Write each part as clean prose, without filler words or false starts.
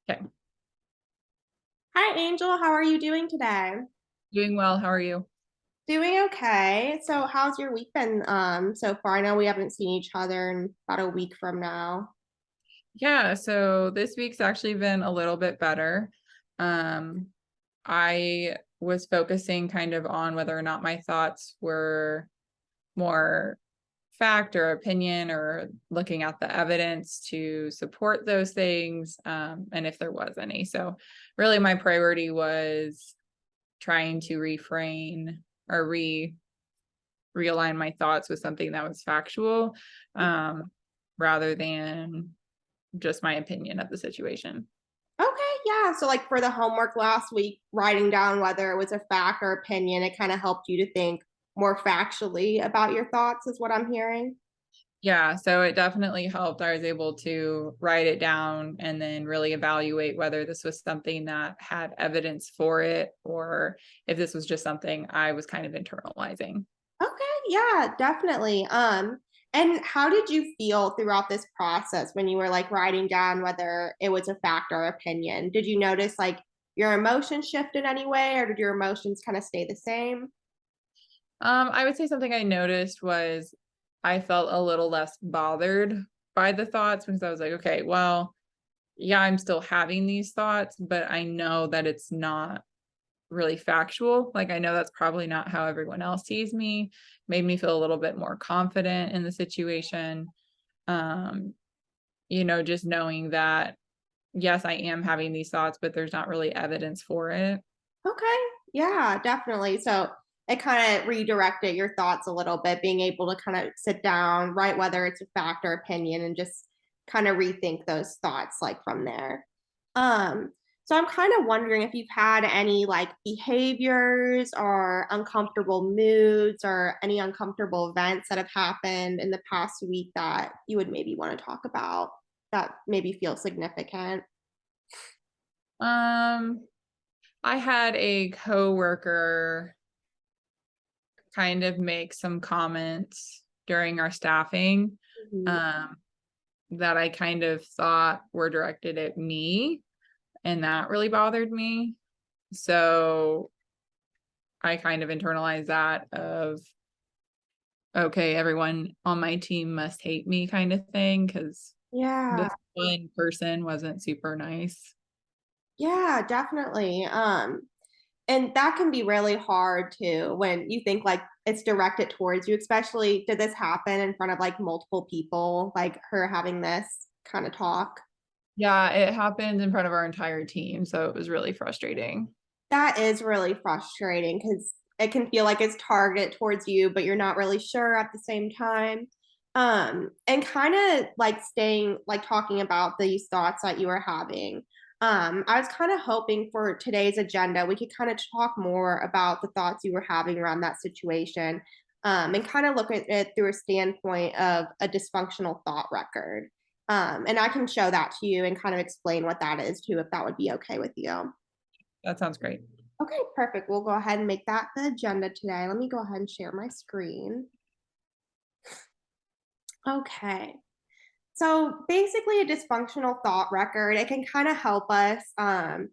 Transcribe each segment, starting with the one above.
Okay. Hi, Angel. How are you doing today? Doing well. How are you? Doing okay. So, how's your week been so far? I know we haven't seen each other in about a week from now. Yeah, so this week's actually been a little bit better. Um, I was focusing kind of on whether or not my thoughts were more fact or opinion or looking at the evidence to support those things, and if there was any. So really my priority was trying to refrain or realign my thoughts with something that was factual, um, rather than just my opinion of the situation. Okay, yeah. So, like for the homework last week, writing down whether it was a fact or opinion, it kind of helped you to think more factually about your thoughts, is what I'm hearing. Yeah, so it definitely helped. I was able to write it down and then really evaluate whether this was something that had evidence for it or if this was just something I was kind of internalizing. Okay, yeah, definitely. And how did you feel throughout this process when you were like writing down whether it was a fact or opinion? Did you notice like your emotions shift in any way, or did your emotions kind of stay the same? I would say something I noticed was I felt a little less bothered by the thoughts because I was like, okay, well, yeah, I'm still having these thoughts, but I know that it's not really factual. Like I know that's probably not how everyone else sees me. Made me feel a little bit more confident in the situation. Um, just knowing that yes, I am having these thoughts, but there's not really evidence for it. Okay, yeah, definitely. So it kind of redirected your thoughts a little bit, being able to kind of sit down, write whether it's a fact or opinion, and just kind of rethink those thoughts like from there. Um, so I'm kind of wondering if you've had any like behaviors or uncomfortable moods or any uncomfortable events that have happened in the past week that you would maybe want to talk about that maybe feel significant. Um, I had a coworker kind of make some comments during our staffing, Mhm. um, that I kind of thought were directed at me, and that really bothered me. So I kind of internalized that of, okay, everyone on my team must hate me kind of thing because Yeah. this one person wasn't super nice. Yeah, definitely. And that can be really hard too when you think like it's directed towards you, especially did this happen in front of like multiple people, like her having this kind of talk? Yeah, it happened in front of our entire team, so it was really frustrating. That is really frustrating because it can feel like it's targeted towards you, but you're not really sure at the same time. And kind of like staying, like talking about these thoughts that you were having. I was kind of hoping for today's agenda, we could kind of talk more about the thoughts you were having around that situation, and kind of look at it through a standpoint of a dysfunctional thought record. And I can show that to you and kind of explain what that is too, if that would be okay with you. That sounds great. Okay, perfect. We'll go ahead and make that the agenda today. Let me go ahead and share my screen. Okay. So basically, a dysfunctional thought record, it can kind of help us kind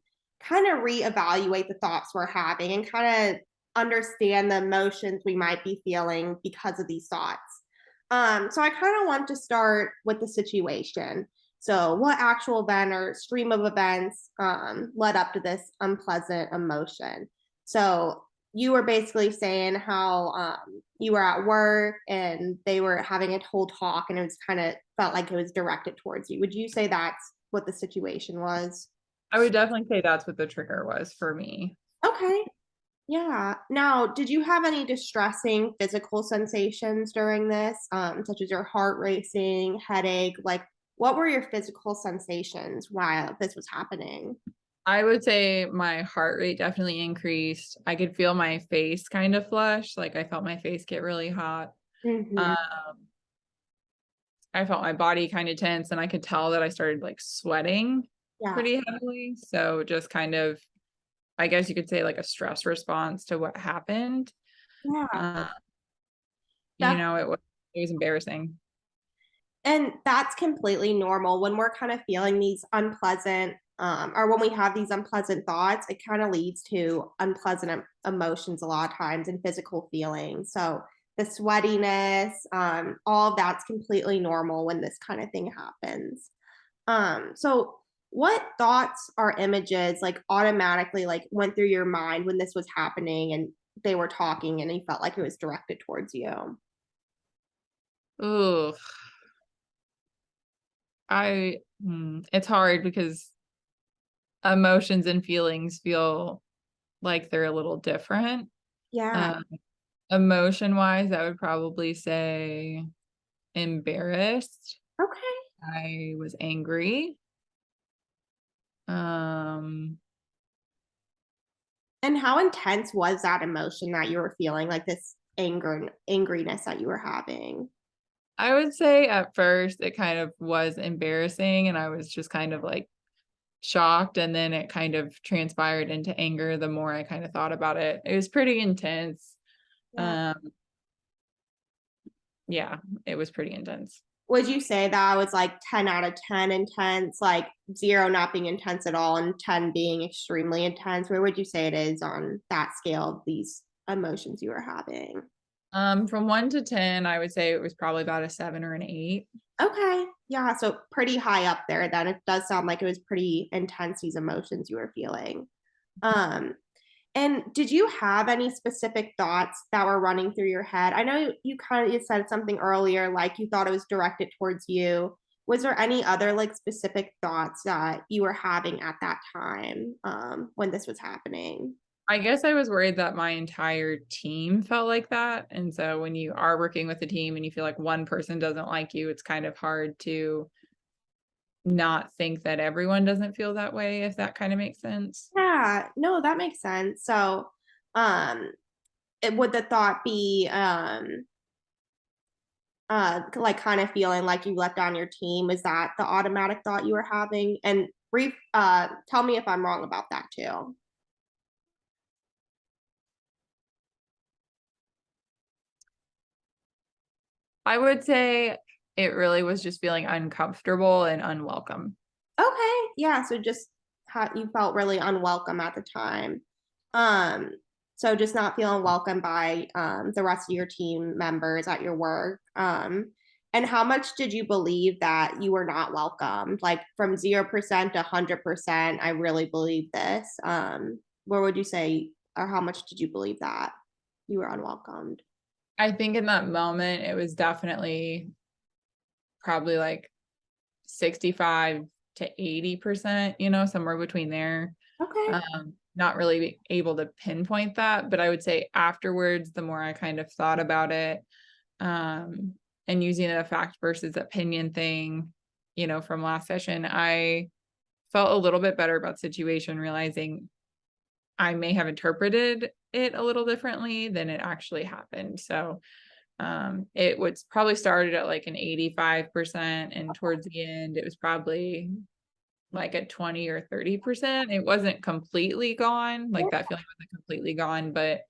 of reevaluate the thoughts we're having and kind of understand the emotions we might be feeling because of these thoughts. So I kind of want to start with the situation. So, what actual event or stream of events led up to this unpleasant emotion? So, you were basically saying how you were at work and they were having a whole talk and it was kind of felt like it was directed towards you. Would you say that's what the situation was? I would definitely say that's what the trigger was for me. Okay. Yeah. Now, did you have any distressing physical sensations during this, such as your heart racing, headache? Like, what were your physical sensations while this was happening? I would say my heart rate definitely increased. I could feel my face kind of flush, like I felt my face get really hot. Hmm. Um, I felt my body kind of tense and I could tell that I started like sweating Yeah. pretty heavily. So just kind of, I guess you could say like a stress response to what happened. Yeah. Uh, Definitely. it was embarrassing. And that's completely normal when we're kind of feeling these unpleasant or when we have these unpleasant thoughts, it kind of leads to unpleasant emotions a lot of times and physical feelings. So the sweatiness, all of that's completely normal when this kind of thing happens. So what thoughts or images like automatically like went through your mind when this was happening and they were talking and you felt like it was directed towards you? Ooh, it's hard because emotions and feelings feel like they're a little different. Yeah. Um, Emotion wise, I would probably say embarrassed. Okay. I was angry. Um, And how intense was that emotion that you were feeling, like this angriness that you were having? I would say at first it kind of was embarrassing and I was just kind of like shocked, and then it kind of transpired into anger the more I kind of thought about it. It was pretty intense. Yeah. Um, yeah, it was pretty intense. Would you say that was like 10 out of 10 intense, like 0 not being intense at all and 10 being extremely intense? Where would you say it is on that scale of these emotions you were having? From 1 to 10, I would say it was probably about a 7 or an 8. Okay. Yeah. So pretty high up there then. It does sound like it was pretty intense, these emotions you were feeling. Um, and did you have any specific thoughts that were running through your head? I know you kind of you said something earlier, like you thought it was directed towards you. Was there any other like specific thoughts that you were having at that time when this was happening? I guess I was worried that my entire team felt like that. And so when you are working with a team and you feel like one person doesn't like you, it's kind of hard to not think that everyone doesn't feel that way, if that kind of makes sense. Yeah, no, that makes sense. So, um, would the thought be like kind of feeling like you let down your team? Is that the automatic thought you were having? And brief, tell me if I'm wrong about that too. I would say it really was just feeling uncomfortable and unwelcome. Okay, yeah, so just you felt really unwelcome at the time. Um, so just not feeling welcome by the rest of your team members at your work. And how much did you believe that you were not welcomed? Like from 0% to 100%, I really believe this. Where would you say, or how much did you believe that you were unwelcomed? I think in that moment, it was definitely probably like 65 to 80%, somewhere between there. Okay. Not really able to pinpoint that, but I would say afterwards, the more I kind of thought about it, um, and using the fact versus opinion thing, from last session, I felt a little bit better about the situation, realizing I may have interpreted it a little differently than it actually happened. So it was probably started at like an 85%, and towards the end, it was probably like a 20 or 30%. It wasn't completely gone, like that feeling wasn't completely gone, but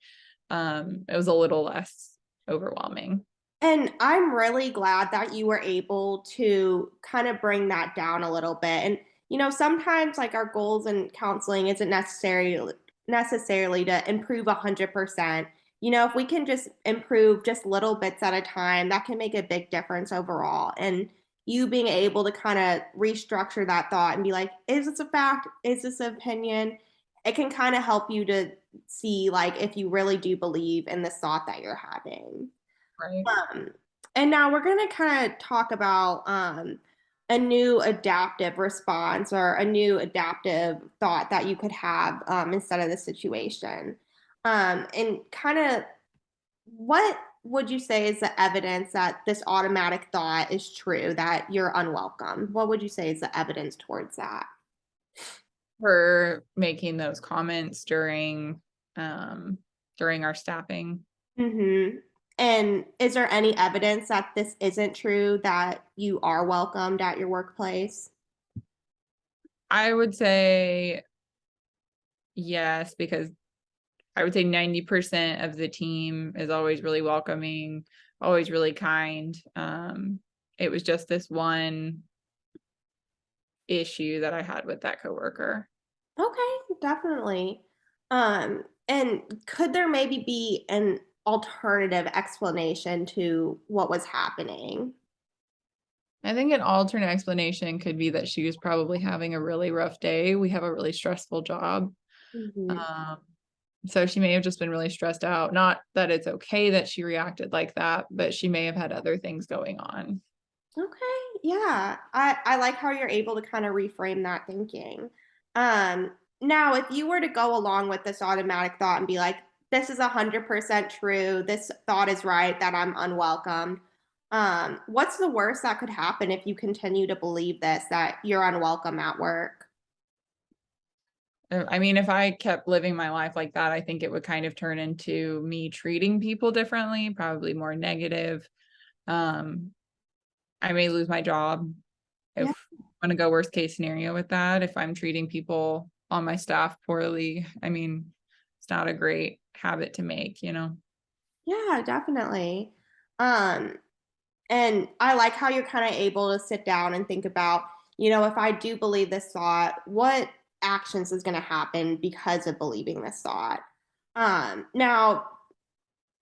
it was a little less overwhelming. And I'm really glad that you were able to kind of bring that down a little bit. And sometimes like our goals in counseling isn't necessarily to improve 100%. If we can just improve just little bits at a time, that can make a big difference overall. And you being able to kind of restructure that thought and be like, is this a fact? Is this an opinion? It can kind of help you to see like if you really do believe in this thought that you're having. Right. Um, and now we're going to kind of talk about a new adaptive response or a new adaptive thought that you could have instead of the situation. And kind of what would you say is the evidence that this automatic thought is true, that you're unwelcome? What would you say is the evidence towards that? For making those comments during our staffing. Mm-hmm. And is there any evidence that this isn't true, that you are welcomed at your workplace? I would say yes, because I would say 90% of the team is always really welcoming, always really kind. It was just this one issue that I had with that coworker. Okay, definitely. And could there maybe be an alternative explanation to what was happening? I think an alternate explanation could be that she was probably having a really rough day. We have a really stressful job. Mhm. Um, so she may have just been really stressed out. Not that it's okay that she reacted like that, but she may have had other things going on. Okay, yeah. I like how you're able to kind of reframe that thinking. Now, if you were to go along with this automatic thought and be like, this is 100% true, this thought is right, that I'm unwelcome, what's the worst that could happen if you continue to believe this, that you're unwelcome at work? I mean, if I kept living my life like that, I think it would kind of turn into me treating people differently, probably more negative. Um, I may lose my job if Yeah, I'm gonna go worst case scenario with that. If I'm treating people on my staff poorly, I mean, it's not a great habit to make, you know? yeah, definitely. Um, And I like how you're kind of able to sit down and think about, if I do believe this thought, what actions is going to happen because of believing this thought? Now,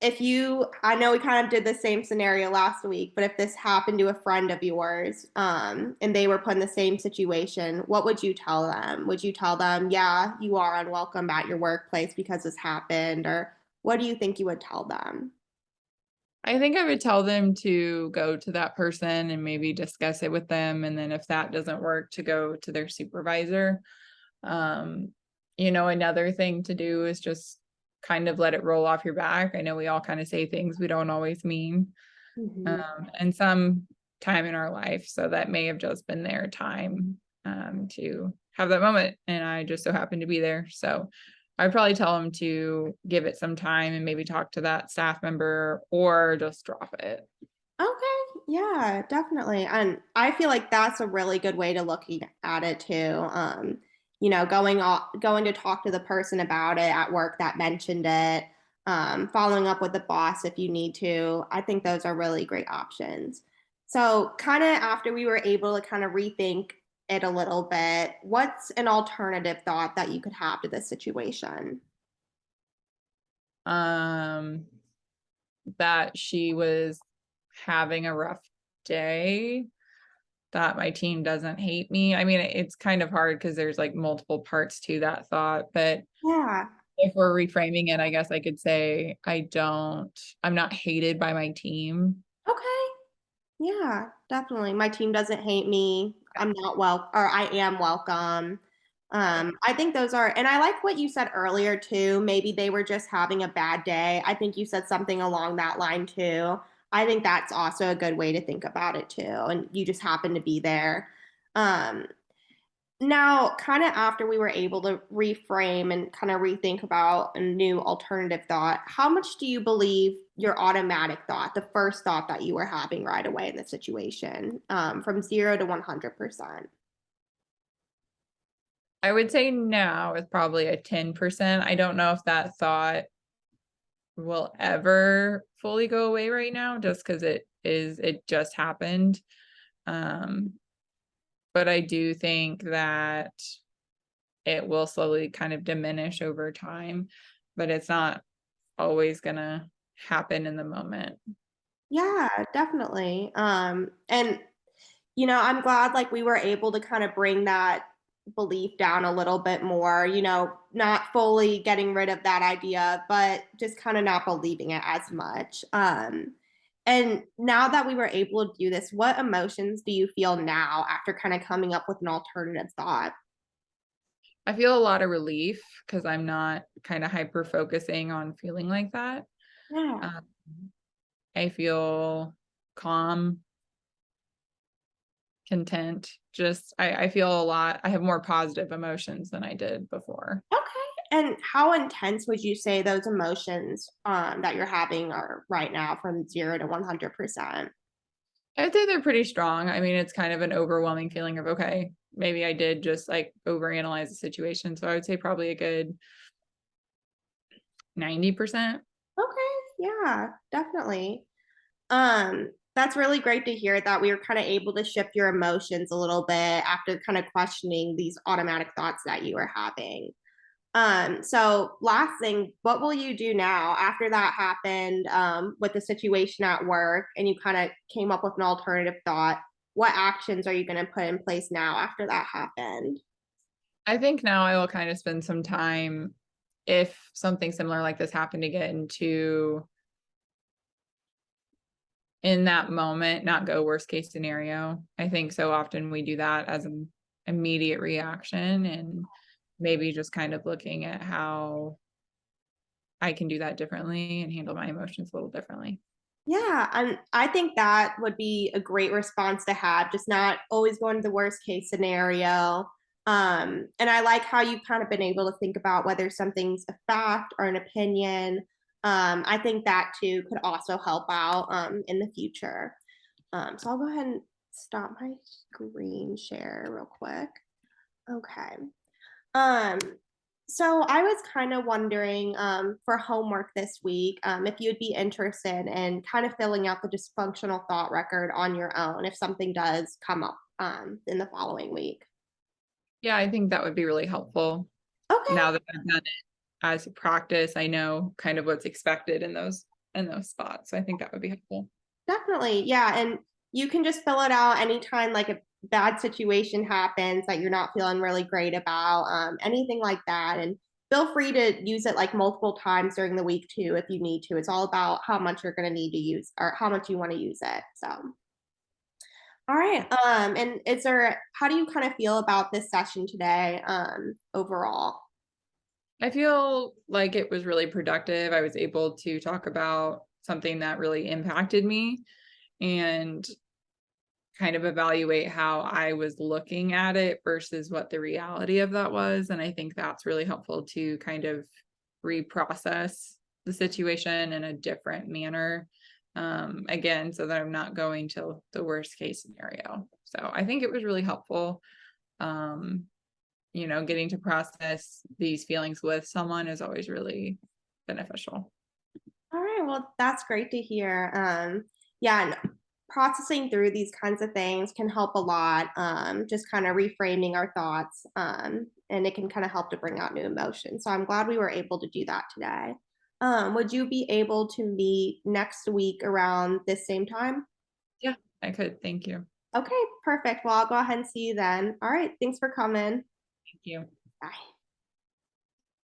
I know we kind of did the same scenario last week, but if this happened to a friend of yours, and they were put in the same situation, what would you tell them? Would you tell them, yeah, you are unwelcome at your workplace because this happened? Or what do you think you would tell them? I think I would tell them to go to that person and maybe discuss it with them, and then if that doesn't work, to go to their supervisor. Um, another thing to do is just kind of let it roll off your back. I know we all kind of say things we don't always mean, Mhm. and some time in our life. So that may have just been their time to have that moment. And I just so happened to be there. So I'd probably tell them to give it some time and maybe talk to that staff member or just drop it. Okay, yeah, definitely. And I feel like that's a really good way to looking at it too. Going to talk to the person about it at work that mentioned it, following up with the boss if you need to. I think those are really great options. So, kind of after we were able to kind of rethink it a little bit, what's an alternative thought that you could have to this situation? Um, that she was having a rough day, that my team doesn't hate me. I mean, it's kind of hard because there's like multiple parts to that thought, but Yeah. if we're reframing it, I guess I could say I'm not hated by my team. Okay. Yeah, definitely. My team doesn't hate me. I am welcome. I think those are, and I like what you said earlier too. Maybe they were just having a bad day. I think you said something along that line too. I think that's also a good way to think about it too. And you just happen to be there. Um, Now, kind of after we were able to reframe and kind of rethink about a new alternative thought, how much do you believe your automatic thought, the first thought that you were having right away in the situation, from 0 to 100%? I would say now is probably a 10%. I don't know if that thought will ever fully go away right now just because it just happened. Um, but I do think that it will slowly kind of diminish over time, but it's not always gonna happen in the moment. Yeah, definitely. And I'm glad like we were able to kind of bring that belief down a little bit more, not fully getting rid of that idea, but just kind of not believing it as much. And now that we were able to do this, what emotions do you feel now after kind of coming up with an alternative thought? I feel a lot of relief because I'm not kind of hyper focusing on feeling like that. Yeah. Um, I feel calm, content. Just I feel a lot. I have more positive emotions than I did before. Okay. And how intense would you say those emotions that you're having are right now from 0 to 100%? I'd say they're pretty strong. I mean, it's kind of an overwhelming feeling of okay, maybe I did just like overanalyze the situation. So I would say probably a good 90%. Okay. Yeah, definitely. Um, That's really great to hear that we were kind of able to shift your emotions a little bit after kind of questioning these automatic thoughts that you were having. So last thing, what will you do now after that happened with the situation at work and you kind of came up with an alternative thought? What actions are you going to put in place now after that happened? I think now I will kind of spend some time, if something similar like this happened again, to in that moment not go worst case scenario. I think so often we do that as an immediate reaction, and maybe just kind of looking at how I can do that differently and handle my emotions a little differently. Yeah, and I think that would be a great response to have, just not always going to the worst case scenario. And I like how you've kind of been able to think about whether something's a fact or an opinion. I think that too could also help out in the future. So I'll go ahead and stop my screen share real quick. Okay. Um, so I was kind of wondering for homework this week if you'd be interested in kind of filling out the dysfunctional thought record on your own if something does come up in the following week. Yeah, I think that would be really helpful. Okay, Now that I've done it as a practice, I know kind of what's expected in those spots. So I think that would be helpful. definitely. Yeah. And you can just fill it out anytime like a bad situation happens that you're not feeling really great about, anything like that. And feel free to use it like multiple times during the week too if you need to. It's all about how much you're going to need to use or how much you want to use it. So. All right. And is there, how do you kind of feel about this session today, overall? I feel like it was really productive. I was able to talk about something that really impacted me and kind of evaluate how I was looking at it versus what the reality of that was. And I think that's really helpful to kind of reprocess the situation in a different manner. Again, so that I'm not going to the worst case scenario. So I think it was really helpful. Um, getting to process these feelings with someone is always really beneficial. All right. Well, that's great to hear. Yeah, and processing through these kinds of things can help a lot. Just kind of reframing our thoughts, and it can kind of help to bring out new emotions. So I'm glad we were able to do that today. Would you be able to meet next week around this same time? Yeah, I could. Thank you. Okay, perfect. Well, I'll go ahead and see you then. All right. Thanks for coming. Thank you. Bye.